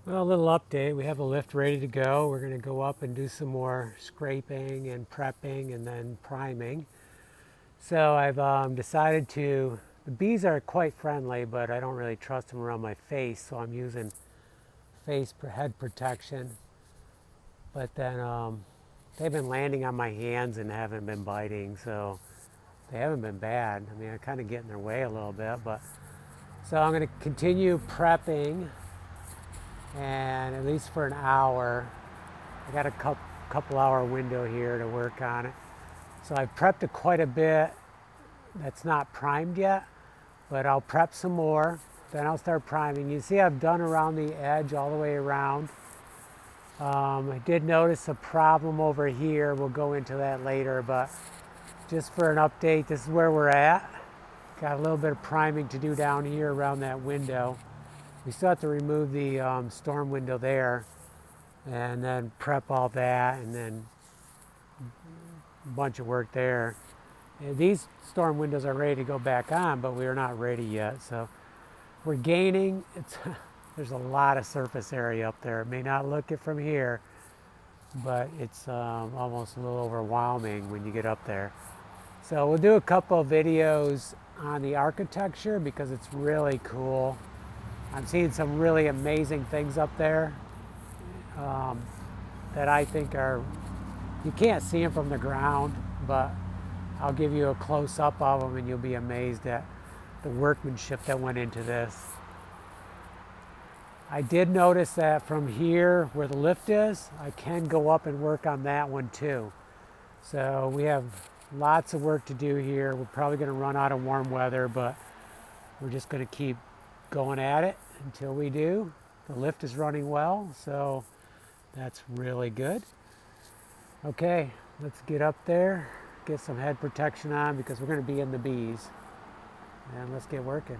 Well, a little update. We have a lift ready to go. We're going to go up and do some more scraping and prepping and then priming. So I've decided the bees are quite friendly, but I don't really trust them around my face, so I'm using head protection. But then they've been landing on my hands and haven't been biting, so they haven't been bad. I mean, I kind of get in their way a little bit, but so I'm going to continue prepping, and at least for an hour. I got a couple hour window here to work on it. So I've prepped it quite a bit. That's not primed yet, but I'll prep some more. Then I'll start priming. You see I've done around the edge all the way around. I did notice a problem over here. We'll go into that later, but just for an update, this is where we're at. Got a little bit of priming to do down here around that window. We still have to remove the storm window there and then prep all that, and then a bunch of work there. And these storm windows are ready to go back on, but we are not ready yet. So we're gaining. There's a lot of surface area up there. It may not look it from here, but it's almost a little overwhelming when you get up there. So we'll do a couple of videos on the architecture because it's really cool. I'm seeing some really amazing things up there that I think you can't see them from the ground, but I'll give you a close-up of them and you'll be amazed at the workmanship that went into this. I did notice that from here where the lift is, I can go up and work on that one too. So we have lots of work to do here. We're probably going to run out of warm weather, but we're just going to keep going at it until we do. The lift is running well, so that's really good. Okay, let's get up there, get some head protection on because we're going to be in the bees, and let's get working.